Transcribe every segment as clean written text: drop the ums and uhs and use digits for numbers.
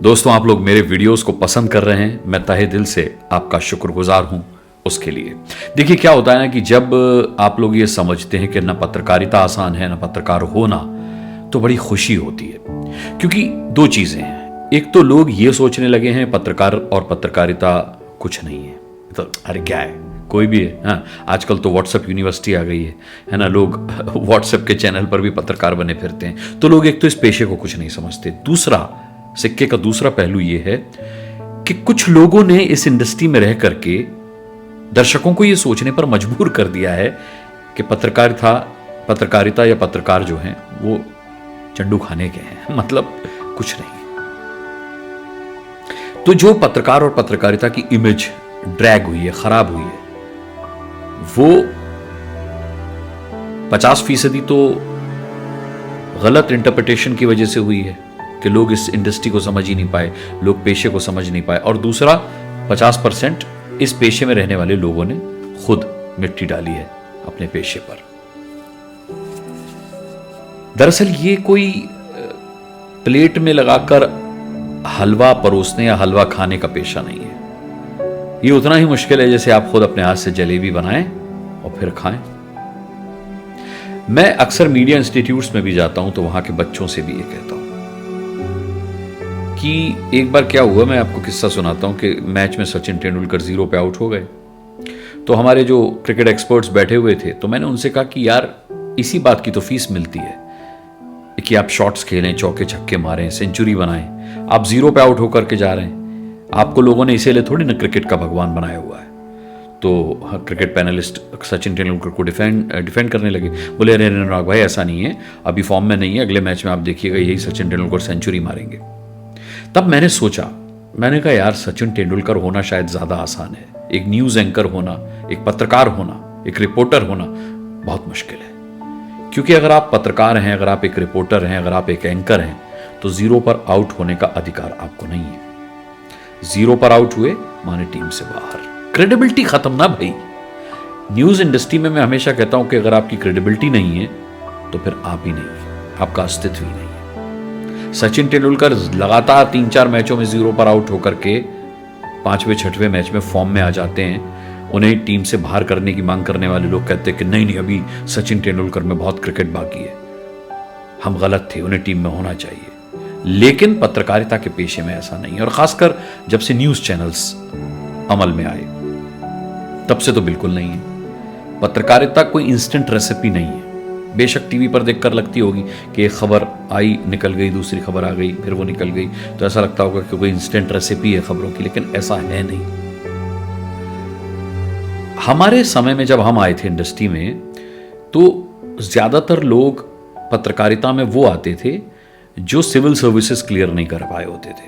दोस्तों, आप लोग मेरे वीडियोस को पसंद कर रहे हैं, मैं तहे दिल से आपका शुक्रगुजार हूं उसके लिए। देखिए क्या होता है ना कि जब आप लोग ये समझते हैं कि ना पत्रकारिता आसान है ना पत्रकार होना, तो बड़ी खुशी होती है। क्योंकि दो चीजें हैं, एक तो लोग ये सोचने लगे हैं पत्रकार और पत्रकारिता कुछ नहीं है, तो अरे क्या है, कोई भी है। हाँ, आजकल तो व्हाट्सएप यूनिवर्सिटी आ गई है ना, लोग व्हाट्सएप के चैनल पर भी पत्रकार बने फिरते हैं। तो लोग एक तो इस पेशे को कुछ नहीं समझते। दूसरा, सिक्के का दूसरा पहलू यह है कि कुछ लोगों ने इस इंडस्ट्री में रह करके दर्शकों को यह सोचने पर मजबूर कर दिया है कि पत्रकारिता या पत्रकार जो हैं वो चंडू खाने के हैं, मतलब कुछ नहीं। तो जो पत्रकार और पत्रकारिता की इमेज ड्रैग हुई है, खराब हुई है, वो 50% तो गलत इंटरप्रिटेशन की वजह से हुई है कि लोग इस इंडस्ट्री को समझ ही नहीं पाए, लोग पेशे को समझ नहीं पाए। और दूसरा 50% इस पेशे में रहने वाले लोगों ने खुद मिट्टी डाली है अपने पेशे पर। दरअसल ये कोई प्लेट में लगाकर हलवा परोसने या हलवा खाने का पेशा नहीं है। ये उतना ही मुश्किल है जैसे आप खुद अपने हाथ से जलेबी बनाएं और फिर खाएं। मैं अक्सर मीडिया इंस्टीट्यूट्स में भी जाता हूं तो वहां के बच्चों से भी ये कहता हूं कि एक बार क्या हुआ, मैं आपको किस्सा सुनाता हूं कि मैच में सचिन तेंदुलकर 0 पे आउट हो गए। तो हमारे जो क्रिकेट एक्सपर्ट्स बैठे हुए थे, तो मैंने उनसे कहा कि यार इसी बात की तो फीस मिलती है कि आप शॉट्स खेलें, चौके छक्के मारें, सेंचुरी बनाएं। आप 0 पे आउट होकर के जा रहे हैं, आपको लोगों ने इसीलिए थोड़ी ना क्रिकेट का भगवान बनाया हुआ है। तो क्रिकेट पैनलिस्ट सचिन तेंदुलकर को डिफेंड करने लगे। बोले अरे अनुराग भाई ऐसा नहीं है, अभी फॉर्म में नहीं है, अगले मैच में आप देखिएगा यही सचिन तेंदुलकर सेंचुरी मारेंगे। तब मैंने सोचा, मैंने कहा यार सचिन तेंदुलकर होना शायद ज्यादा आसान है, एक न्यूज एंकर होना, एक पत्रकार होना, एक रिपोर्टर होना बहुत मुश्किल है। क्योंकि अगर आप पत्रकार हैं, अगर आप एक रिपोर्टर हैं, अगर आप एक एंकर हैं, तो 0 पर आउट होने का अधिकार आपको नहीं है। 0 पर आउट हुए माने टीम से बाहर, क्रेडिबिलिटी खत्म ना भाई। न्यूज इंडस्ट्री में मैं हमेशा कहता हूं कि अगर आपकी क्रेडिबिलिटी नहीं है तो फिर आप ही नहीं है, आपका अस्तित्व ही नहीं है। सचिन तेंदुलकर लगातार 3-4 मैचों में 0 पर आउट होकर के 5वें 6वें मैच में फॉर्म में आ जाते हैं। उन्हें टीम से बाहर करने की मांग करने वाले लोग कहते हैं कि नहीं अभी सचिन तेंदुलकर में बहुत क्रिकेट बाकी है, हम गलत थे, उन्हें टीम में होना चाहिए। लेकिन पत्रकारिता के पेशे में ऐसा नहीं है, और खासकर जब से न्यूज चैनल्स अमल में आए तब से तो बिल्कुल नहीं है। पत्रकारिता कोई इंस्टेंट रेसिपी नहीं है। बेशक टीवी पर देखकर लगती होगी कि एक खबर आई, निकल गई, दूसरी खबर आ गई, फिर वो निकल गई, तो ऐसा लगता होगा कि कोई इंस्टेंट रेसिपी है खबरों की, लेकिन ऐसा है नहीं। हमारे समय में जब हम आए थे इंडस्ट्री में, तो ज्यादातर लोग पत्रकारिता में वो आते थे जो सिविल सर्विसेज क्लियर नहीं कर पाए होते थे।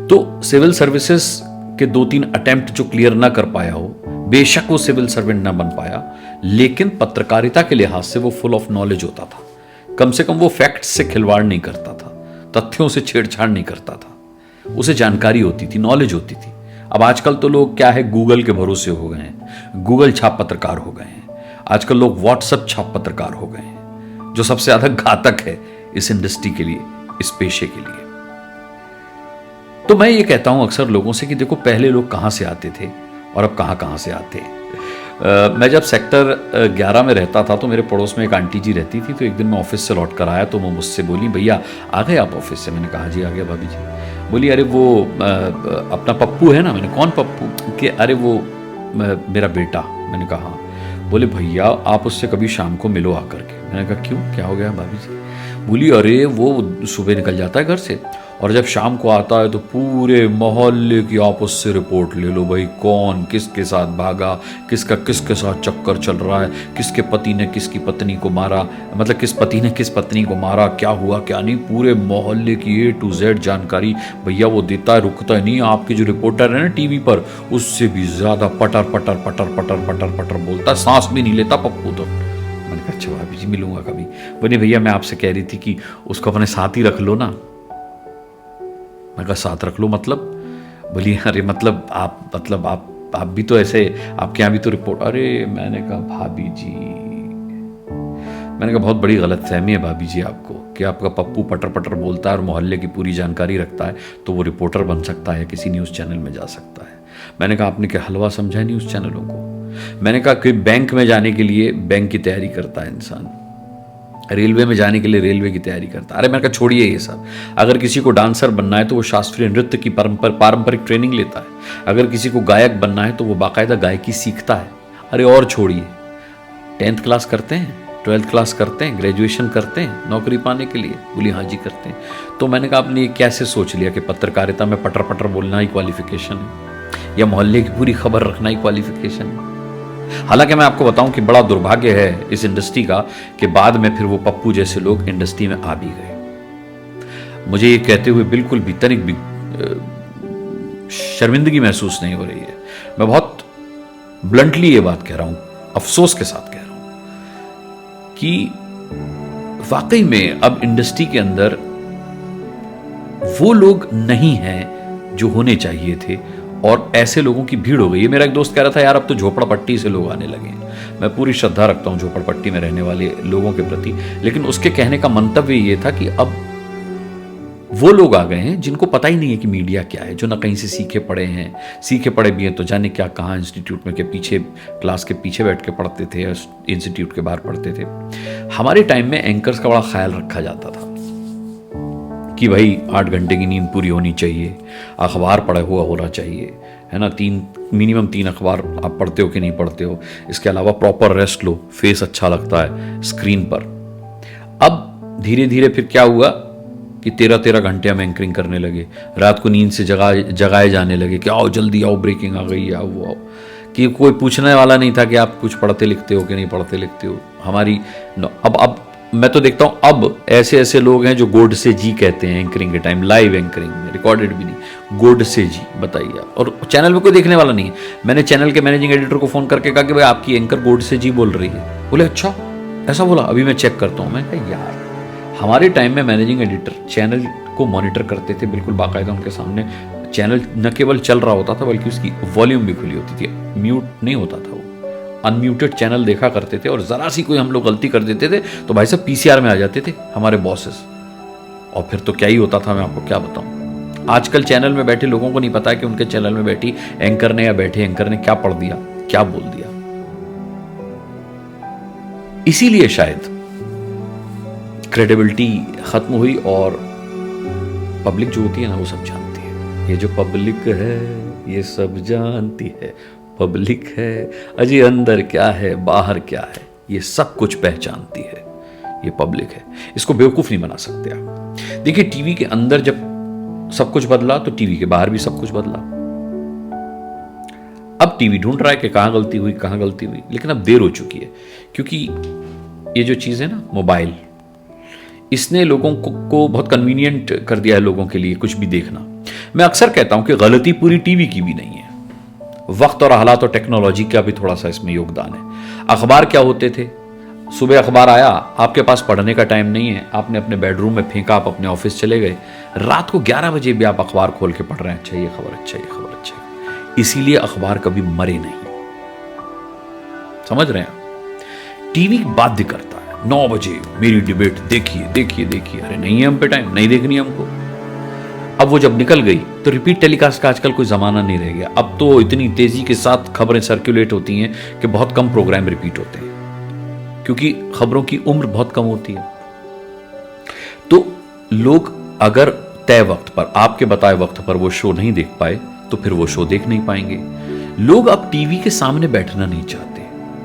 तो सिविल सर्विसेज के 2-3 अटेम्प्ट जो क्लियर ना कर पाया हो, बेशक वो सिविल सर्वेंट ना बन पाया, लेकिन पत्रकारिता के लिहाज से वो फुल ऑफ नॉलेज होता था। कम से कम वो फैक्ट्स से खिलवाड़ नहीं करता था, तथ्यों से छेड़छाड़ नहीं करता था, उसे जानकारी होती थी, नॉलेज होती थी। अब आजकल तो लोग क्या है, गूगल के भरोसे हो गए हैं, गूगल छाप पत्रकार हो गए हैं। आजकल लोग व्हाट्सएप छाप पत्रकार हो गए हैं, जो सबसे ज्यादा घातक है इस इंडस्ट्री के लिए, इस पेशे के लिए। तो मैं ये कहता हूं अक्सर लोगों से कि देखो पहले लोग कहां से आते थे और अब कहां से आते हैं। मैं जब सेक्टर 11 में रहता था तो मेरे पड़ोस में एक आंटी जी रहती थी। तो एक दिन मैं ऑफिस से लौट कर आया तो वो मुझसे बोली, भैया आ गए आप ऑफिस से? मैंने कहा जी आ गया भाभी जी। बोली अरे वो अपना पप्पू है ना? मैंने कौन पप्पू? कि अरे वो मेरा बेटा। मैंने कहा हाँ। बोले भैया आप उससे कभी शाम को मिलो आकर के। मैंने कहा क्यों, क्या हो गया भाभी जी? बोली अरे वो सुबह निकल जाता है घर से और जब शाम को आता है तो पूरे मोहल्ले की आप उससे रिपोर्ट ले लो भाई, कौन किसके साथ भागा, किसका किसके साथ चक्कर चल रहा है, किसके पति ने किसकी पत्नी को मारा, मतलब किस पति ने किस पत्नी को मारा, क्या हुआ क्या नहीं, पूरे मोहल्ले की A to Z जानकारी भैया वो देता है, रुकता है नहीं। आपके जो रिपोर्टर है ना टीवी पर, उससे भी ज्यादा पटर पटर पटर पटर पटर पटर बोलता है, सांस भी नहीं लेता पप्पू तो। मैंने कहा अच्छा भाभी जी मिलूंगा कभी। बोले भैया मैं आपसे कह रही थी कि उसको अपने साथ ही रख लो ना। मैं कहा साथ रख लो मतलब? बोली अरे मतलब आप भी तो ऐसे, आपके यहाँ भी तो रिपोर्ट। अरे मैंने कहा भाभी जी, मैंने कहा बहुत बड़ी गलतफहमी है भाभी जी आपको कि आपका पप्पू पटर पटर बोलता है और मोहल्ले की पूरी जानकारी रखता है तो वो रिपोर्टर बन सकता है, किसी न्यूज़ चैनल में जा सकता है। मैंने कहा आपने क्या हलवा समझा है न्यूज़ चैनलों को? मैंने कहा कि बैंक में जाने के लिए बैंक की तैयारी करता है इंसान, रेलवे में जाने के लिए रेलवे की तैयारी करता है। अरे मैंने कहा छोड़िए ये सब। अगर किसी को डांसर बनना है तो वो शास्त्रीय नृत्य की पारंपरिक ट्रेनिंग लेता है। अगर किसी को गायक बनना है तो वो बाकायदा गायकी सीखता है। अरे और छोड़िए, 10th क्लास करते हैं, 12th क्लास करते हैं, ग्रेजुएशन करते हैं नौकरी पाने के लिए? बोली हाँ जी करते हैं। तो मैंने कहा आपने ये कैसे सोच लिया कि पत्रकारिता में पटर पटर बोलना ही क्वालिफिकेशन है या मोहल्ले की पूरी खबर रखना ही क्वालिफिकेशन है? हालांकि मैं आपको बताऊं कि बड़ा दुर्भाग्य है इस इंडस्ट्री का कि बाद में फिर वो पप्पू जैसे लोग इंडस्ट्री में आ भी गए। मुझे ये कहते हुए बिल्कुल भी तनिक भी शर्मिंदगी महसूस नहीं हो रही है। मैं बहुत ब्लंटली ये बात कह रहा हूं, अफसोस के साथ कह रहा हूं कि वाकई में अब इंडस्ट्री के अंदर वो लोग नहीं हैं जो होने चाहिए थे और ऐसे लोगों की भीड़ हो गई है। मेरा एक दोस्त कह रहा था यार अब तो झोपड़पट्टी से लोग आने लगे हैं। मैं पूरी श्रद्धा रखता हूं झोपड़पट्टी में रहने वाले लोगों के प्रति, लेकिन उसके कहने का मंतव्य ये था कि अब वो लोग आ गए हैं जिनको पता ही नहीं है कि मीडिया क्या है, जो ना कहीं से सीखे पढ़े हैं, सीखे पढ़े भी हैं तो जाने क्या कहाँ इंस्टीट्यूट में के पीछे क्लास के पीछे बैठ के पढ़ते थे या इंस्टीट्यूट के बाहर पढ़ते थे। हमारे टाइम में एंकर्स का बड़ा ख्याल रखा जाता था कि भाई 8 घंटे की नींद पूरी होनी चाहिए, अखबार पढ़ा हुआ होना चाहिए, है ना, मिनिमम 3 अखबार आप पढ़ते हो कि नहीं पढ़ते हो, इसके अलावा प्रॉपर रेस्ट लो, फेस अच्छा लगता है स्क्रीन पर। अब धीरे धीरे फिर क्या हुआ कि 13-13 घंटे हम एंकरिंग करने लगे, रात को नींद से जगाए जाने लगे कि आओ जल्दी आओ, ब्रेकिंग आ गई, आओ वो आओ, कि कोई पूछने वाला नहीं था कि आप कुछ पढ़ते लिखते हो कि नहीं पढ़ते लिखते हो। हमारी अब मैं तो देखता हूं अब ऐसे ऐसे लोग हैं जो गोड से जी कहते हैं एंकरिंग के टाइम, लाइव एंकरिंग में, रिकॉर्डेड भी नहीं, गोड से जी, बताइए। और चैनल में कोई देखने वाला नहीं है। मैंने चैनल के मैनेजिंग एडिटर को फोन करके कहा कि भाई आपकी एंकर गोड से जी बोल रही है। बोले अच्छा ऐसा बोला, अभी मैं चेक करता हूं। मैं कहा यार हमारे टाइम में मैनेजिंग एडिटर चैनल को मॉनिटर करते थे बिल्कुल बाकायदा, उनके सामने चैनल न केवल चल रहा होता था बल्कि उसकी वॉल्यूम भी खुली होती थी, म्यूट नहीं होता था, वो अनम्यूटेड चैनल देखा करते थे। और जरा सी कोई हम लोग गलती कर देते थे तो भाई साहब पीसीआर में आ जाते थे हमारे बॉसेस, और फिर तो क्या ही होता था, मैं आपको क्या बताऊं। आजकल चैनल में बैठे लोगों को नहीं पता कि उनके चैनल में बैठी एंकर ने या बैठे एंकर ने क्या पढ़ दिया, क्या बोल दिया। इसीलिए शायद क्रेडिबिलिटी खत्म हुई और पब्लिक जो होती है ना वो सब जानती है। ये जो पब्लिक है ये सब जानती है, पब्लिक है अजी अंदर क्या है बाहर क्या है ये सब कुछ पहचानती है, ये पब्लिक है। इसको बेवकूफ नहीं बना सकते आप। देखिए टीवी के अंदर जब सब कुछ बदला तो टीवी के बाहर भी सब कुछ बदला। अब टीवी ढूंढ रहा है कि कहां गलती हुई कहां गलती हुई, लेकिन अब देर हो चुकी है क्योंकि ये जो चीज है ना मोबाइल, इसने लोगों को बहुत कन्वीनियंट कर दिया है लोगों के लिए कुछ भी देखना। मैं अक्सर कहता हूं कि गलती पूरी टीवी की भी नहीं है, वक्त और हालात और टेक्नोलॉजी का भी थोड़ा सा इसमें योगदान है। अखबार क्या होते थे, सुबह अखबार आया, आपके पास पढ़ने का टाइम नहीं है, आपने अपने बेडरूम में फेंका, आप अपने ऑफिस चले गए, रात को 11 बजे भी आप अखबार खोल के पढ़ रहे हैं, अच्छा ये खबर, अच्छा ये खबर, अच्छा। इसीलिए अखबार कभी मरे नहीं, समझ रहे हैं। टीवी बाध्य करता है 9 बजे मेरी डिबेट देखिए देखिए देखिए, अरे नहीं है हम पे टाइम, नहीं देखनी हमको। अब वो जब निकल गई तो रिपीट टेलीकास्ट का आजकल कोई जमाना नहीं रह गया। अब तो इतनी तेजी के साथ खबरें सर्कुलेट होती हैं कि बहुत कम प्रोग्राम रिपीट होते हैं क्योंकि खबरों की उम्र बहुत कम होती है। तो लोग अगर तय वक्त पर, आपके बताए वक्त पर वो शो नहीं देख पाए तो फिर वो शो देख नहीं पाएंगे। लोग अब टीवी के सामने बैठना नहीं चाहते,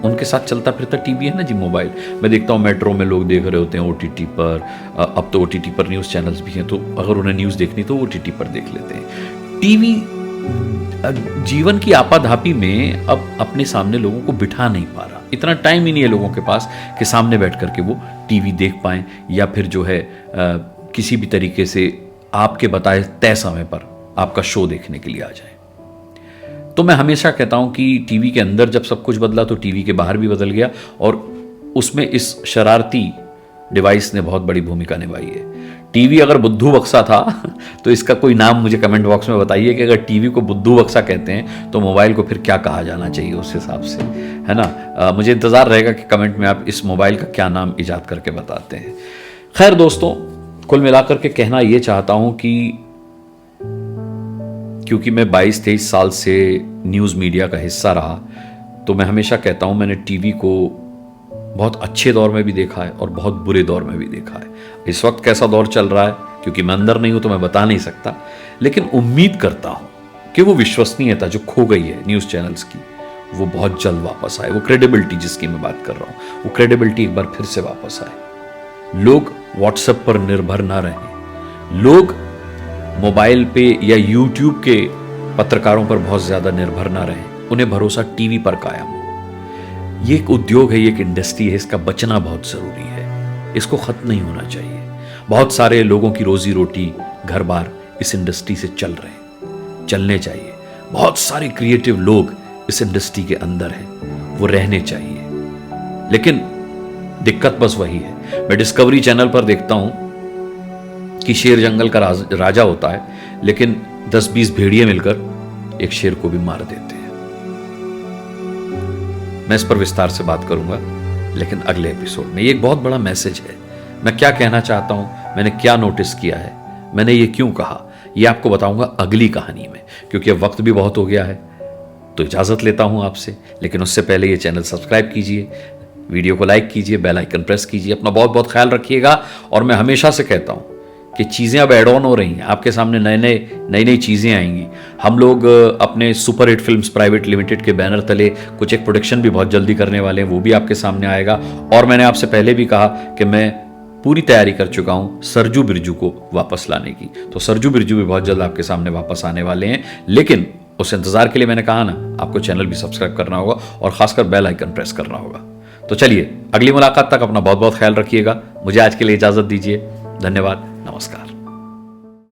उनके साथ चलता फिरता टीवी है ना जी, मोबाइल। मैं देखता हूँ मेट्रो में लोग देख रहे होते हैं ओटीटी पर, अब तो ओटीटी पर न्यूज़ चैनल्स भी हैं, तो अगर उन्हें न्यूज़ देखनी तो ओटीटी पर देख लेते हैं। टीवी जीवन की आपाधापी में अब अपने सामने लोगों को बिठा नहीं पा रहा, इतना टाइम ही नहीं है लोगों के पास कि सामने बैठ करके वो टीवी देख पाएं या फिर जो है किसी भी तरीके से आपके बताए तय समय पर आपका शो देखने के लिए आ जाए। तो मैं हमेशा कहता हूं कि टीवी के अंदर जब सब कुछ बदला तो टीवी के बाहर भी बदल गया, और उसमें इस शरारती डिवाइस ने बहुत बड़ी भूमिका निभाई है। टीवी अगर बुद्धू बक्सा था तो इसका कोई नाम मुझे कमेंट बॉक्स में बताइए कि अगर टीवी को बुद्धू बक्सा कहते हैं तो मोबाइल को फिर क्या कहा जाना चाहिए उस हिसाब से, है ना। मुझे इंतज़ार रहेगा कि कमेंट में आप इस मोबाइल का क्या नाम ईजाद करके बताते हैं। खैर दोस्तों, कुल मिलाकर के कहना ये चाहता हूं कि क्योंकि मैं 22-23 साल से न्यूज़ मीडिया का हिस्सा रहा, तो मैं हमेशा कहता हूं मैंने टीवी को बहुत अच्छे दौर में भी देखा है और बहुत बुरे दौर में भी देखा है। इस वक्त कैसा दौर चल रहा है क्योंकि मैं अंदर नहीं हूं तो मैं बता नहीं सकता, लेकिन उम्मीद करता हूं कि वो विश्वसनीयता जो खो गई है न्यूज़ चैनल्स की, वो बहुत जल्द वापस आए। वो क्रेडिबिलिटी जिसकी मैं बात कर रहा हूं, वो क्रेडिबिलिटी एक बार फिर से वापस आए। लोग व्हाट्सएप पर निर्भर ना रहें, लोग मोबाइल पे या यूट्यूब के पत्रकारों पर बहुत ज्यादा निर्भर ना रहें, उन्हें भरोसा टीवी पर कायम हो। ये एक उद्योग है, ये एक इंडस्ट्री है, इसका बचना बहुत जरूरी है, इसको खत्म नहीं होना चाहिए। बहुत सारे लोगों की रोजी रोटी, घर बार इस इंडस्ट्री से चल रहे हैं, चलने चाहिए। बहुत सारे क्रिएटिव लोग इस इंडस्ट्री के अंदर हैं, वो रहने चाहिए। लेकिन दिक्कत बस वही है, मैं डिस्कवरी चैनल पर देखता हूं कि शेर जंगल का राजा होता है, लेकिन 10-20 भेड़िए मिलकर एक शेर को भी मार देते हैं। मैं इस पर विस्तार से बात करूंगा लेकिन अगले एपिसोड में। ये एक बहुत बड़ा मैसेज है, मैं क्या कहना चाहता हूं, मैंने क्या नोटिस किया है, मैंने ये क्यों कहा, ये आपको बताऊंगा अगली कहानी में, क्योंकि अब वक्त भी बहुत हो गया है। तो इजाजत लेता हूं आपसे, लेकिन उससे पहले ये चैनल सब्सक्राइब कीजिए, वीडियो को लाइक कीजिए, बेल आइकन प्रेस कीजिए। अपना बहुत बहुत ख्याल रखिएगा। और मैं हमेशा से कहता हूं कि चीज़ें अब एड ऑन हो रही हैं, आपके सामने नई नई चीज़ें आएंगी। हम लोग अपने super hit films private limited के बैनर तले कुछ एक प्रोडक्शन भी बहुत जल्दी करने वाले हैं, वो भी आपके सामने आएगा। और मैंने आपसे पहले भी कहा कि मैं पूरी तैयारी कर चुका हूं सरजू बिरजू को वापस लाने की, तो सरजू बिरजू भी बहुत जल्द आपके सामने वापस आने वाले हैं। लेकिन उस इंतजार के लिए मैंने कहा ना, आपको चैनल भी सब्सक्राइब करना होगा और खासकर बेल आइकन प्रेस करना होगा। तो चलिए, अगली मुलाकात तक अपना बहुत बहुत ख्याल रखिएगा। मुझे आज के लिए इजाजत दीजिए। धन्यवाद, नमस्कार।